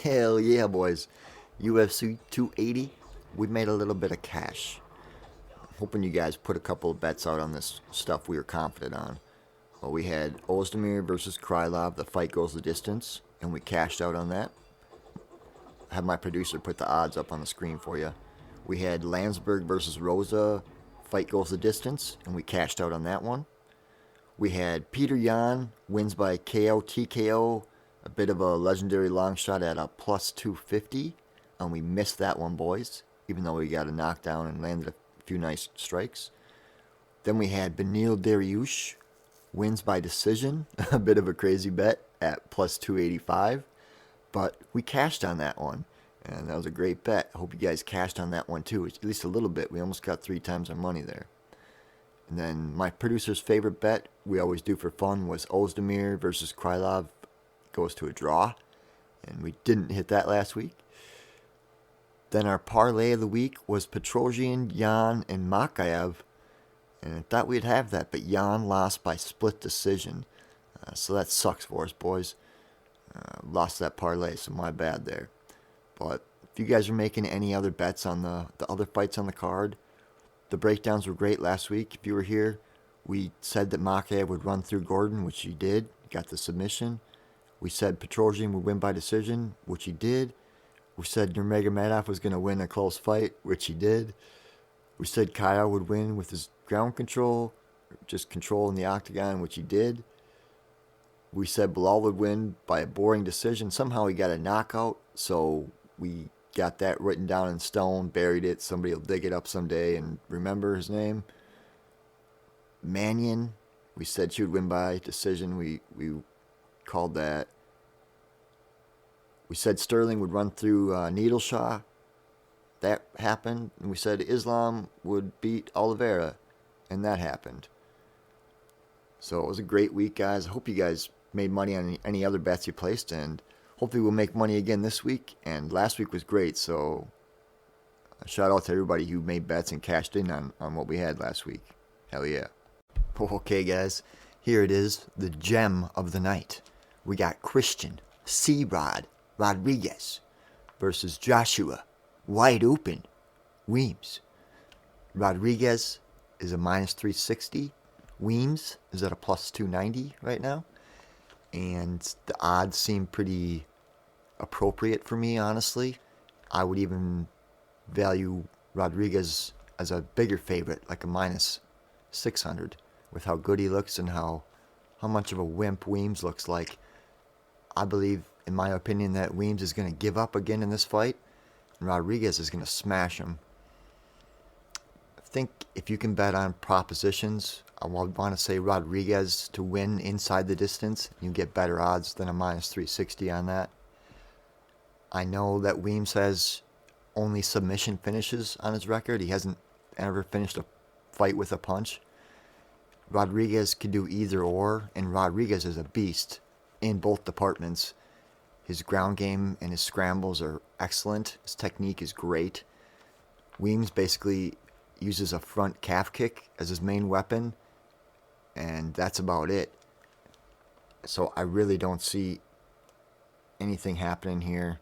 Hell yeah, boys. UFC 280, we made a little bit of cash. Hoping you guys put a couple of bets out on this stuff we were confident on. Well, we had Ozdemir versus Krylov, the fight goes the distance, and we cashed out on that. I had my producer put the odds up on the screen for you. We had Landsberg versus Rosa, fight goes the distance, and we cashed out on that one. We had Peter Yan, wins by KO, TKO, a bit of a legendary long shot at a plus 250, and we missed that one, boys, even though we got a knockdown and landed a few nice strikes. Then we had Beneil Dariush, wins by decision, a bit of a crazy bet at plus 285, but we cashed on that one, and that was a great bet. I hope you guys cashed on that one too, at least a little bit. We almost got 3 times our money there. And then my producer's favorite bet, we always do for fun, was Ozdemir versus Krylov, goes to a draw, and we didn't hit that last week. Then our parlay of the week was Petrosian, Yan, and Makayev, and I thought we'd have that, but Yan lost by split decision, so that sucks for us, boys. Lost that parlay, so my bad there. But if you guys are making any other bets on the other fights on the card, the breakdowns were great last week. If you were here, we said that Makayev would run through Gordon, which he did, got the submission. We said Petrosian would win by decision, which he did. We said Nurmagomedov was going to win a close fight, which he did. We said Kyle would win with his ground control, just control in the octagon, which he did. We said Bilal would win by a boring decision. Somehow he got a knockout, so we got that written down in stone, buried it. Somebody will dig it up someday and remember his name. Mannion, we said she would win by decision. We called that. We said Sterling would run through Needleshaw. That happened. And we said Islam would beat Oliveira. And that happened. So it was a great week, guys. I hope you guys made money on any other bets you placed. And hopefully we'll make money again this week. And last week was great. So a shout out to everybody who made bets and cashed in on what we had last week. Hell yeah. Okay, guys. Here it is. The gem of the night. We got Christian C-Rod Rodriguez versus Joshua Wide Open Weems. Rodriguez is a minus 360. Weems is at a plus 290 right now. And the odds seem pretty appropriate for me, honestly. I would even value Rodriguez as a bigger favorite, like a minus 600, with how good he looks and how much of a wimp Weems looks like. I believe, in my opinion, that Weems is going to give up again in this fight, and Rodriguez is going to smash him. I think if you can bet on propositions, I would want to say Rodriguez to win inside the distance. You get better odds than a minus 360 on that. I know that Weems has only submission finishes on his record. He hasn't ever finished a fight with a punch. Rodriguez can do either or, and Rodriguez is a beast in both departments. His ground game and his scrambles are excellent. His technique is great. Weems basically uses a front calf kick as his main weapon, and that's about it. So I really don't see anything happening here.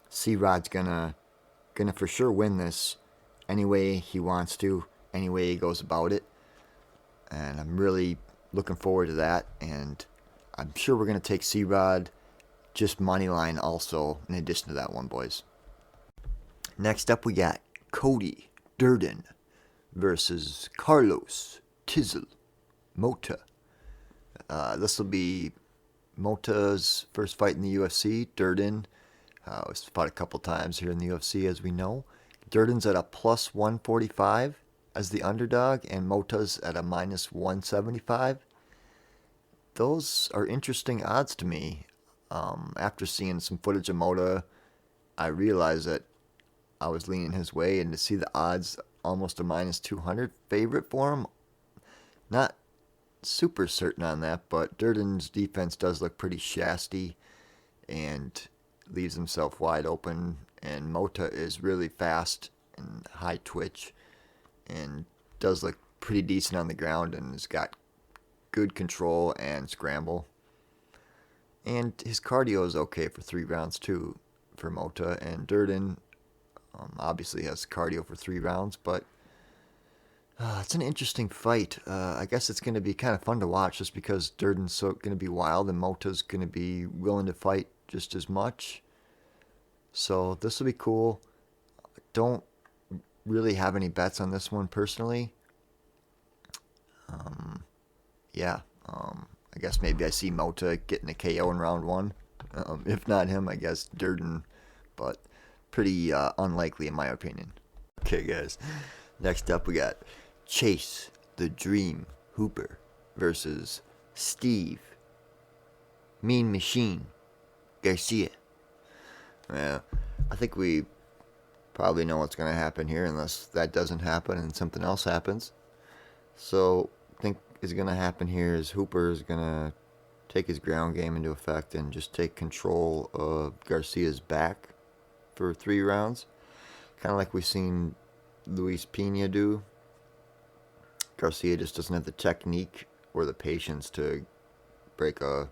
C-Rod's gonna for sure win this any way he wants to, any way he goes about it. And I'm really looking forward to that. And I'm sure we're going to take C-Rod just money line also in addition to that one, boys. Next up we got Cody Durden versus Carlos Tizzle Mota. This will be Mota's first fight in the UFC. Durden was fought a couple times here in the UFC, as we know. Durden's at a plus 145 as the underdog, and Mota's at a minus 175. Those are interesting odds to me. After seeing some footage of Mota, I realized that I was leaning his way, and to see the odds almost a minus 200 favorite for him, not super certain on that, but Durden's defense does look pretty shasty and leaves himself wide open, and Mota is really fast and high twitch and does look pretty decent on the ground and has got good control and scramble. And his cardio is okay for 3 rounds too for Mota. And Durden obviously has cardio for 3 rounds, but it's an interesting fight. I guess it's going to be kind of fun to watch just because Durden's going to be wild and Mota's going to be willing to fight just as much. So this will be cool. Don't really have any bets on this one personally. I guess maybe I see Mota getting a KO in round 1. If not him, I guess Durden, but pretty unlikely in my opinion. Okay, guys. Next up, we got Chase the Dream Hooper versus Steve Mean Machine Garcia. Yeah, I think we probably know what's going to happen here unless that doesn't happen and something else happens. So I think is going to happen here is Hooper is going to take his ground game into effect and just take control of Garcia's back for 3 rounds. Kind of like we've seen Luis Pena do. Garcia just doesn't have the technique or the patience to break a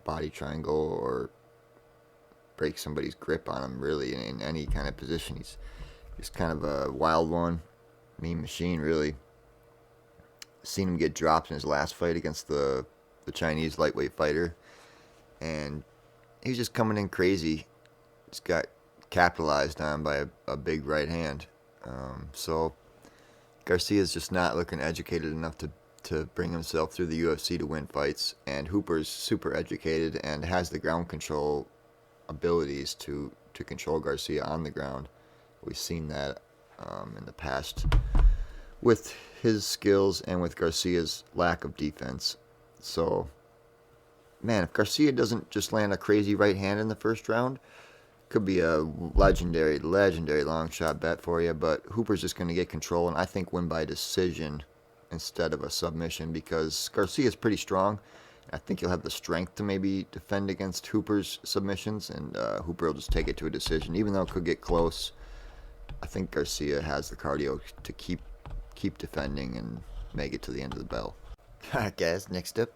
body triangle or break somebody's grip on him really in any kind of position. He's just kind of a wild one. Mean machine, really. Seen him get dropped in his last fight against the Chinese lightweight fighter. And he's just coming in crazy. Just got capitalized on by a big right hand. So Garcia's just not looking educated enough to bring himself through the UFC to win fights. And Hooper's super educated and has the ground control abilities to control Garcia on the ground. We've seen that in the past with his skills and with Garcia's lack of defense. So, man, if Garcia doesn't just land a crazy right hand in the first round, could be a legendary long shot bet for you. But Hooper's just going to get control and I think win by decision instead of a submission because Garcia's pretty strong. I think he'll have the strength to maybe defend against Hooper's submissions, and Hooper will just take it to a decision. Even though it could get close, I think Garcia has the cardio to keep defending and make it to the end of the bell. Alright, guys, next up,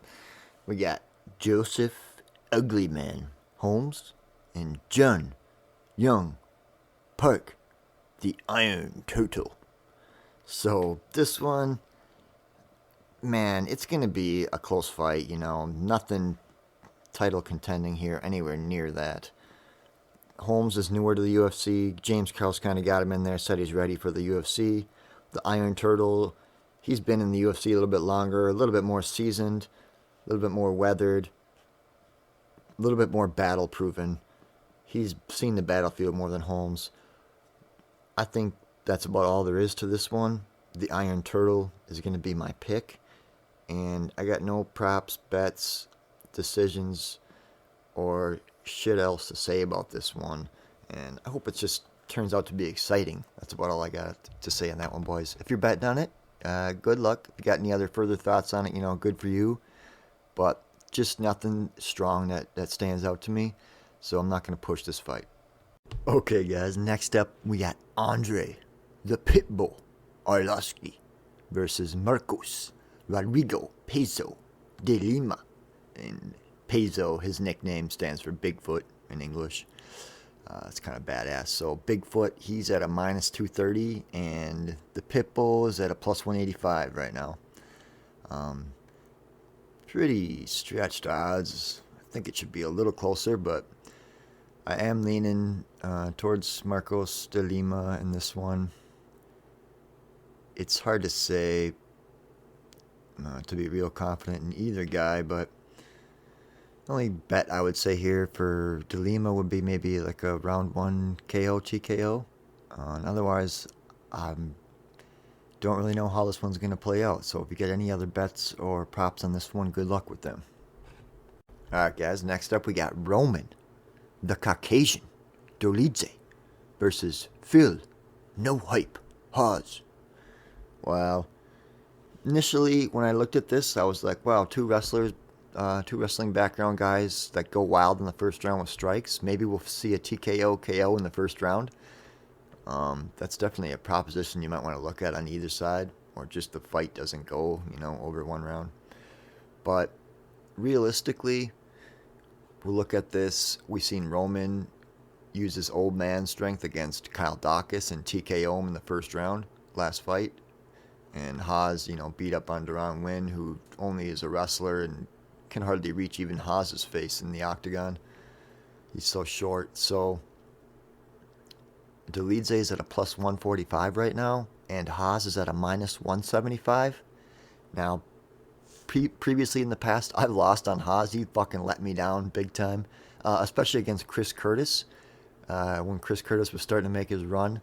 we got Joseph Uglyman Holmes and John Yong Park, the Iron Turtle. So this one, man, it's going to be a close fight, nothing title contending here, anywhere near that. Holmes is newer to the UFC. James Krause kind of got him in there, said he's ready for the UFC. The Iron Turtle, he's been in the UFC a little bit longer, a little bit more seasoned, a little bit more weathered, a little bit more battle-proven. He's seen the battlefield more than Holmes. I think that's about all there is to this one. The Iron Turtle is going to be my pick. And I got no props, bets, decisions, or shit else to say about this one. And I hope it just turns out to be exciting. That's about all I got to say on that one, boys. If you're betting on it, good luck. If you got any other further thoughts on it, good for you. But just nothing strong that stands out to me. So I'm not going to push this fight. Okay, guys. Next up, we got Andrei, the Pitbull, Arlovski versus Marcos Rodrigo Peso de Lima. And Peso, his nickname, stands for Bigfoot in English. It's kind of badass. So Bigfoot, he's at a minus 230, and the Pitbull is at a plus 185 right now. Pretty stretched odds. I think it should be a little closer, but I am leaning towards Marcos de Lima in this one. It's hard to say to be real confident in either guy, but the only bet I would say here for De Lima would be maybe like a round 1 KO, TKO. And otherwise, don't really know how this one's going to play out. So if you get any other bets or props on this one, good luck with them. Alright, guys, next up we got Roman, the Caucasian, Dolidze versus Phil, no hype, Hawes. Well, initially when I looked at this, I was like, wow, two wrestling background guys that go wild in the first round with strikes. Maybe we'll see a TKO, KO in the first round. That's definitely a proposition you might want to look at on either side. or just the fight doesn't go, over 1 round. But realistically, we'll look at this. We've seen Roman use his old man strength against Kyle Dawkins and TKO him in the first round, last fight. And Hawes, beat up on Durden Win, who only is a wrestler and can hardly reach even Hawes' face in the octagon. He's so short. So Dolidze is at a plus 145 right now, and Hawes is at a minus 175. Now, previously in the past, I've lost on Hawes. He fucking let me down big time, especially against Chris Curtis. When Chris Curtis was starting to make his run.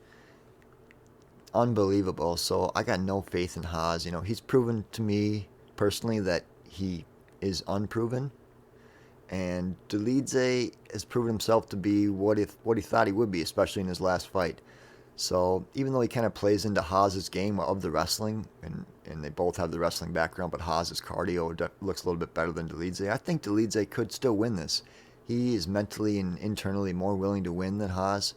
Unbelievable. So I got no faith in Hawes. He's proven to me personally that he is unproven. And Dolidze has proven himself to be what he thought he would be, especially in his last fight. So even though he kind of plays into Hawes' game of the wrestling, and they both have the wrestling background, but Hawes' cardio looks a little bit better than Dolidze, I think Dolidze could still win this. He is mentally and internally more willing to win than Hawes.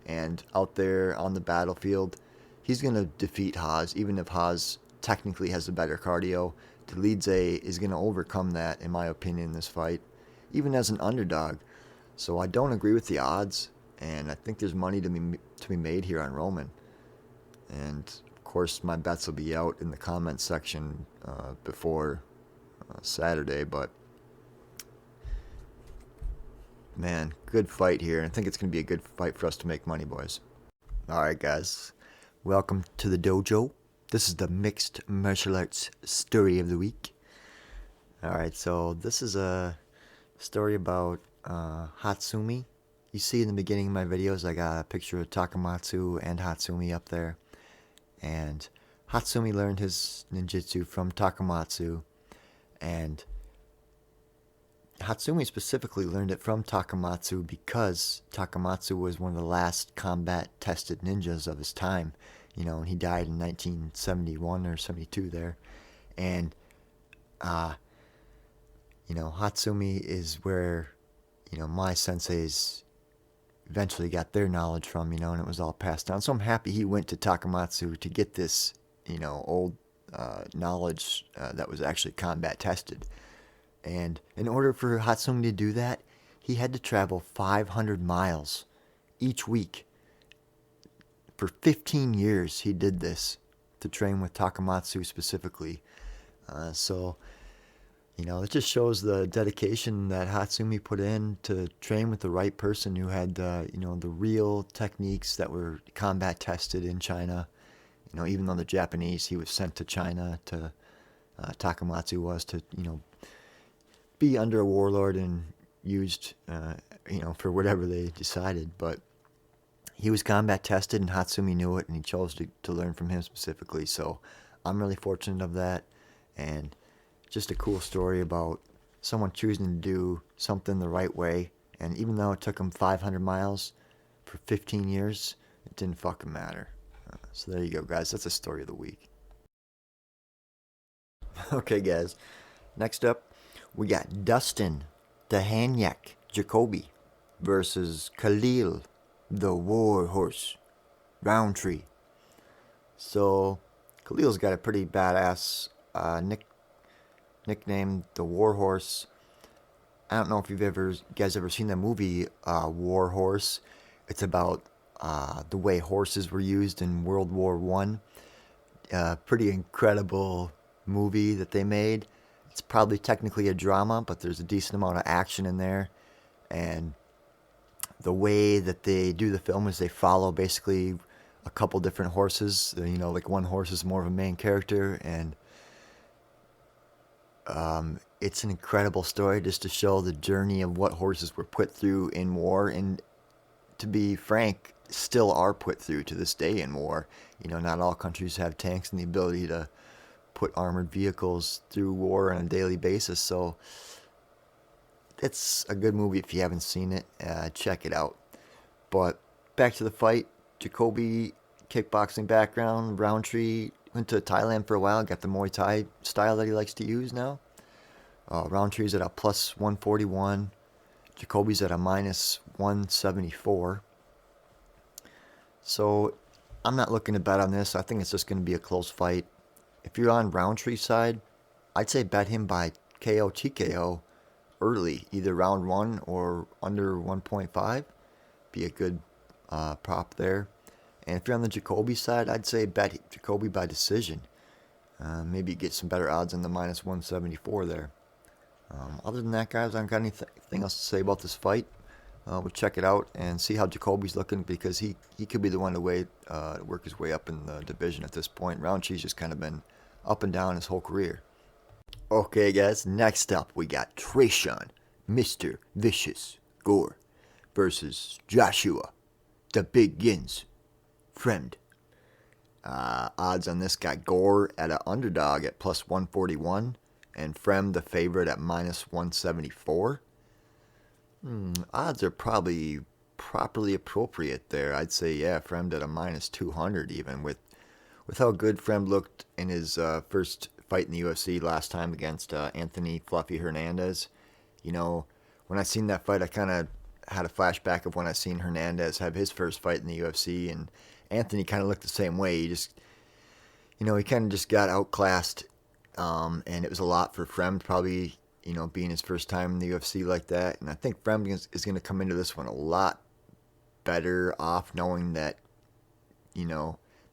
And out there on the battlefield, he's going to defeat Hawes, even if Hawes technically has a better cardio. Dolidze is going to overcome that, in my opinion, in this fight, even as an underdog. So I don't agree with the odds, and I think there's money to be made here on Roman. And, of course, my bets will be out in the comments section before Saturday, but man, good fight here. I think it's going to be a good fight for us to make money, boys. All right, guys. Welcome to the dojo. This is the mixed martial arts story of the week. All right, so this is a story about Hatsumi. You see in the beginning of my videos, I got a picture of Takamatsu and Hatsumi up there. And Hatsumi learned his ninjutsu from Takamatsu, and Hatsumi specifically learned it from Takamatsu because Takamatsu was one of the last combat-tested ninjas of his time. And he died in 1971 or 72 there. And, Hatsumi is where, my senseis eventually got their knowledge from, and it was all passed down. So I'm happy he went to Takamatsu to get this, old knowledge that was actually combat-tested. And in order for Hatsumi to do that, he had to travel 500 miles each week. For 15 years, he did this to train with Takamatsu specifically. So, it just shows the dedication that Hatsumi put in to train with the right person who had, the real techniques that were combat tested in China. Even though the Japanese, he was sent to China to, Takamatsu was to, be under a warlord and used, for whatever they decided. But he was combat tested, and Hatsumi knew it, and he chose to learn from him specifically. So I'm really fortunate of that, and just a cool story about someone choosing to do something the right way. And even though it took him 500 miles for 15 years, it didn't fucking matter. So there you go, guys. That's a story of the week. Okay, guys. Next up, we got Dustin, the Hanyak Jacoby, versus Khalil, the War Horse, Rountree. So, Khalil's got a pretty badass nickname, the War Horse. I don't know if you guys ever seen the movie War Horse. It's about the way horses were used in World War One. Pretty incredible movie that they made. It's probably technically a drama, but there's a decent amount of action in there. And the way that they do the film is they follow basically a couple different horses. Like one horse is more of a main character, and it's an incredible story just to show the journey of what horses were put through in war, and to be frank, still are put through to this day in war. Not all countries have tanks and the ability to put armored vehicles through war on a daily basis. So it's a good movie. If you haven't seen it, check it out. But back to the fight. Jacoby, kickboxing background. Rountree went to Thailand for a while, got the Muay Thai style that he likes to use now. Rountree's at a plus 141. Jacoby's at a minus 174. So I'm not looking to bet on this. I think it's just going to be a close fight. If you're on Roundtree's side, I'd say bet him by KO TKO early, either round 1 or under 1.5. Be a good prop there. And if you're on the Jacoby side, I'd say bet Jacoby by decision. Maybe get some better odds on the minus 174 there. Other than that, guys, I don't got anything else to say about this fight. We'll check it out and see how Jacoby's looking, because he could be the one to work his way up in the division at this point. Rountree's just kind of been up and down his whole career. Okay, guys, next up we got Tresean, Mr. Vicious Gore versus Joshua, the Big Gins, Fremd. Odds on this got Gore at an underdog at plus 141 and Fremd the favorite at minus 174. Odds are probably properly appropriate there. I'd say, yeah, Fremd at a minus 200 even, with how good Fremd looked in his first fight in the UFC last time against Anthony Fluffy Hernandez. You know, when I seen that fight, I kind of had a flashback of when I seen Hernandez have his first fight in the UFC, and Anthony kind of looked the same way. He kind of just got outclassed, and it was a lot for Fremd, probably, being his first time in the UFC like that. And I think Fremd is going to come into this one a lot better off, knowing that,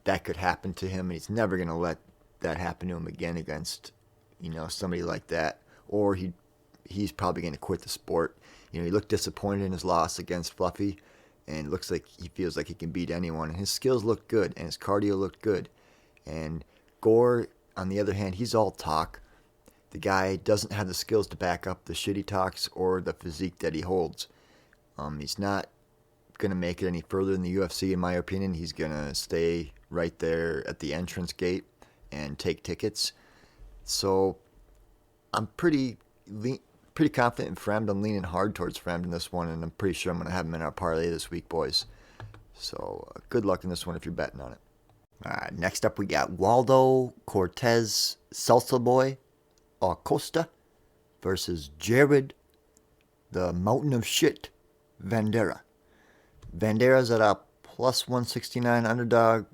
that could happen to him, and he's never going to let that happen to him again against, somebody like that. Or he's probably going to quit the sport. He looked disappointed in his loss against Fluffy, and it looks like he feels like he can beat anyone. And his skills look good, and his cardio looked good. And Gore, on the other hand, he's all talk. The guy doesn't have the skills to back up the shit he talks or the physique that he holds. He's not going to make it any further in the UFC, in my opinion. He's going to stay right there at the entrance gate and take tickets. So I'm pretty confident in Fremd. I'm leaning hard towards Fremd in this one, and I'm pretty sure I'm going to have him in our parlay this week, boys. So good luck in this one if you're betting on it. All right, next up we got Waldo Cortes-Acosta versus Jared, the Mountain of Shit, Vanderaa. Vandeera's at a plus 169 underdog.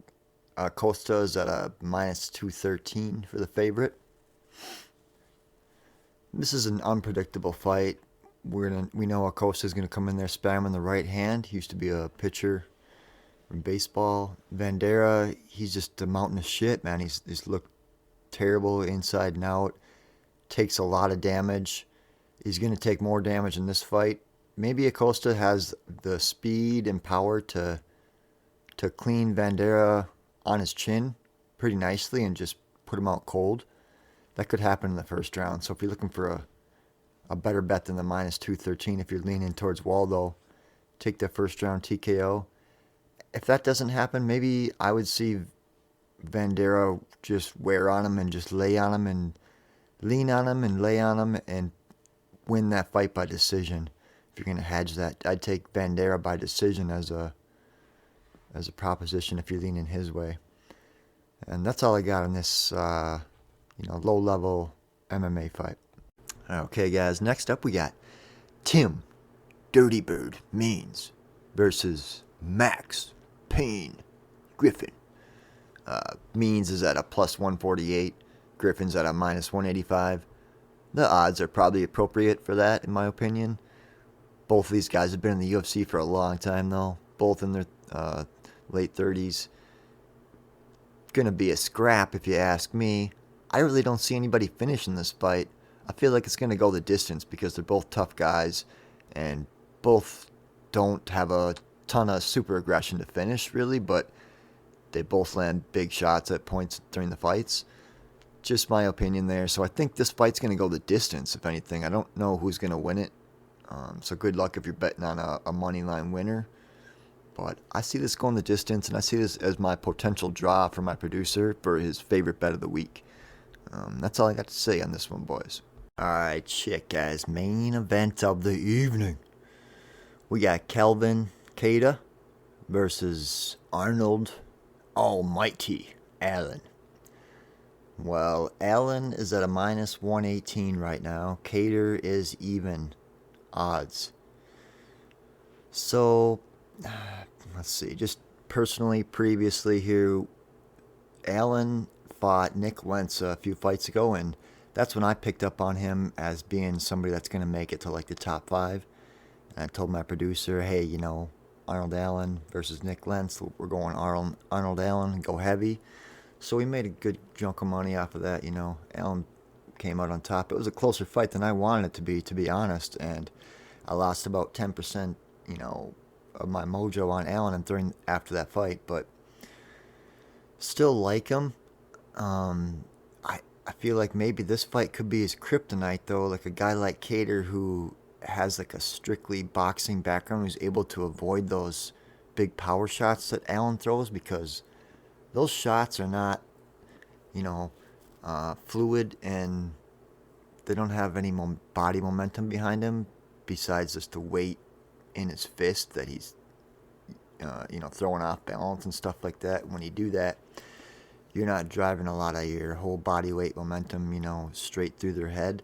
Acosta is at a minus 213 for the favorite. This is an unpredictable fight. We know Acosta is going to come in there spamming the right hand. He used to be a pitcher from baseball. Vanderaa, he's just a mountain of shit, man. He's looked terrible inside and out. Takes a lot of damage. He's going to take more damage in this fight. Maybe Acosta has the speed and power to clean Vanderaa on his chin pretty nicely and just put him out cold. That could happen in the first round. So if you're looking for a better bet than the minus 213, if you're leaning towards Waldo, take the first round TKO. If that doesn't happen, maybe I would see Vanderaa just wear on him and just lay on him and lean on him and lay on him and win that fight by decision. If you're going to hedge that, I'd take Vanderaa by decision as a proposition if you're leaning his way. And that's all I got on this low-level MMA fight. Okay, guys, next up we got Tim Dirty Bird Means versus Max Payne Griffin. Means is at a plus 148. Griffin's at a minus 185. The odds are probably appropriate for that, in my opinion. Both of these guys have been in the UFC for a long time, though. Both in their late 30s. Going to be a scrap, if you ask me. I really don't see anybody finishing this fight. I feel like it's going to go the distance because they're both tough guys and both don't have a ton of super aggression to finish, really, but they both land big shots at points during the fights. Just my opinion there. So I think this fight's going to go the distance, if anything. I don't know who's going to win it. So good luck if you're betting on a money line winner. But I see this going the distance, and I see this as my potential draw for my producer for his favorite bet of the week. That's all I got to say on this one, boys. Alright, shit, guys. Main event of the evening. We got Kelvin Kattar versus Arnold Almighty Allen. Well, Allen is at a minus 118 right now. Kattar is even odds. So, let's see. Just personally, previously here, Allen fought Nick Lentz a few fights ago, and that's when I picked up on him as being somebody that's going to make it to like the top 5. And I told my producer, hey, Arnold Allen versus Nick Lentz, we're going Arnold Allen, go heavy. So we made a good chunk of money off of that. Allen came out on top. It was a closer fight than I wanted it to be honest, and I lost about 10%, of my mojo on Allen and after that fight, but still like him. I feel like maybe this fight could be his kryptonite, though. Like a guy like Kattar, who has like a strictly boxing background, who's able to avoid those big power shots that Allen throws, because those shots are not, fluid, and they don't have any body momentum behind him besides just the weight in his fist that he's, throwing off balance and stuff like that. When you do that, you're not driving a lot of your whole body weight momentum, straight through their head.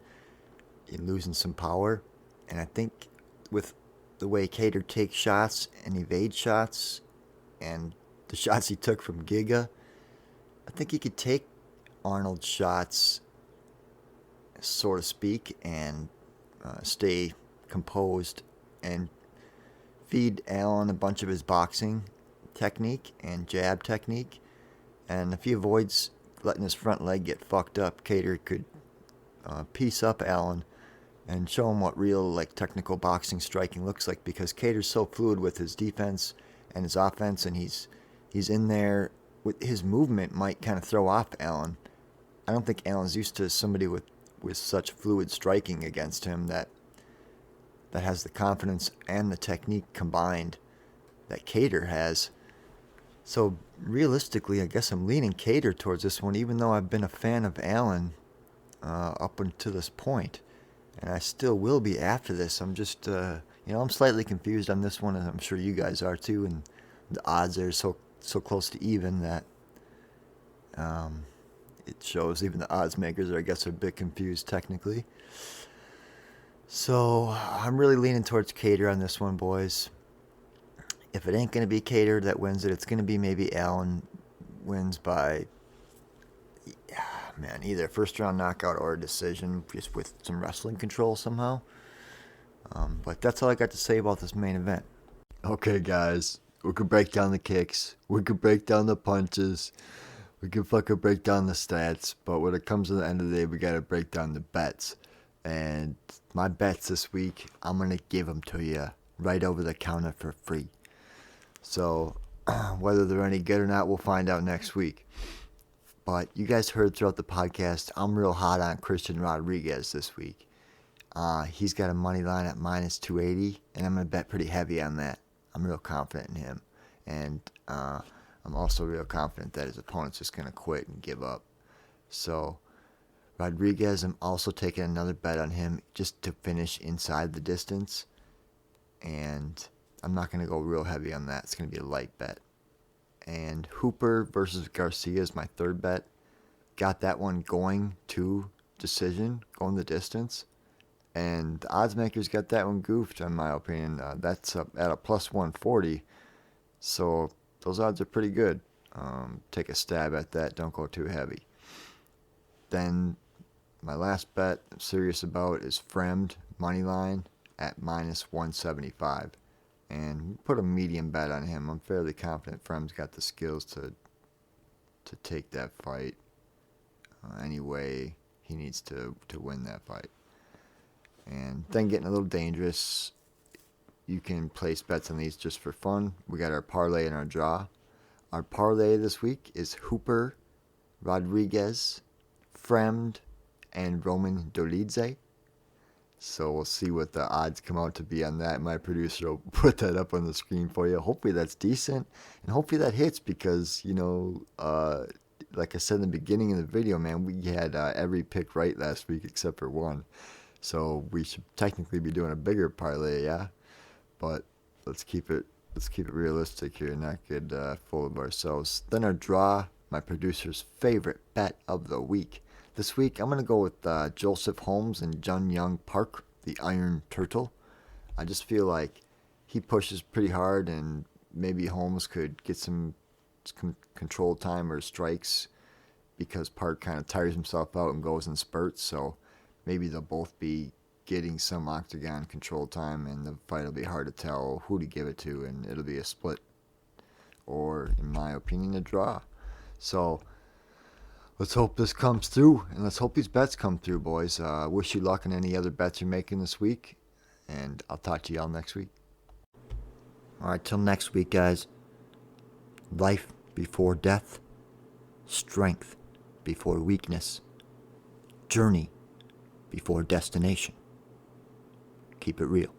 You're losing some power. And I think with the way Kattar takes shots and evades shots, and the shots he took from Giga, I think he could take Arnold's shots, so to speak, and stay composed and feed Allen a bunch of his boxing technique and jab technique. And if he avoids letting his front leg get fucked up, Kattar could piece up Allen and show him what real technical boxing striking looks like, because Kattar's so fluid with his defense and his offense, and he's in there with his movement might kind of throw off Allen. I don't think Allen's used to somebody with such fluid striking against him that has the confidence and the technique combined that Kattar has. So realistically, I guess I'm leaning Kattar towards this one, even though I've been a fan of Allen up until this point, and I still will be after this. I'm just, I'm slightly confused on this one, and I'm sure you guys are too. And the odds are so close to even that it shows even the odds makers are, I guess, are a bit confused technically. So I'm really leaning towards Kattar on this one, boys. If it ain't going to be Kattar that wins it, it's going to be maybe Allen wins by, either a first round knockout or a decision, just with some wrestling control somehow. But that's all I got to say about this main event. Okay, guys, we could break down the kicks, we could break down the punches, we could fucking break down the stats, but when it comes to the end of the day, we got to break down the bets. And my bets this week, I'm going to give them to you right over the counter for free. So whether they're any good or not, we'll find out next week. But you guys heard throughout the podcast, I'm real hot on Christian Rodriguez this week. He's got a money line at minus 280, and I'm going to bet pretty heavy on that. I'm real confident in him. And I'm also real confident that his opponent's just going to quit and give up. So Rodriguez, I'm also taking another bet on him just to finish inside the distance. And I'm not going to go real heavy on that. It's going to be a light bet. And Hooper versus Garcia is my third bet. Got that one going to decision, going the distance. And the odds makers got that one goofed, in my opinion. That's up at a plus 140. So those odds are pretty good. Take a stab at that. Don't go too heavy. Then my last bet I'm serious about is Fremd money line at minus 175. And put a medium bet on him. I'm fairly confident Fremd's got the skills to take that fight any way he needs to win that fight. And then getting a little dangerous, you can place bets on these just for fun. We got our parlay and our draw. Our parlay this week is Hooper, Rodriguez, Fremd, and Roman Dolidze. So we'll see what the odds come out to be on that. My producer will put that up on the screen for you. Hopefully that's decent, and hopefully that hits because, like I said in the beginning of the video, man, we had every pick right last week except for one. So we should technically be doing a bigger parlay, yeah? But let's keep it realistic here, not get full of ourselves. Then our draw, my producer's favorite bet of the week. This week, I'm going to go with Joseph Holmes and Yong Park, the Iron Turtle. I just feel like he pushes pretty hard, and maybe Holmes could get some control time or strikes because Park kind of tires himself out and goes in spurts. So maybe they'll both be getting some octagon control time, and the fight will be hard to tell who to give it to, and it'll be a split, or in my opinion, a draw. So let's hope this comes through, and let's hope these bets come through, boys. Wish you luck on any other bets you're making this week, and I'll talk to y'all next week. All right, till next week, guys. Life before death, strength before weakness, journey before destination. Keep it real.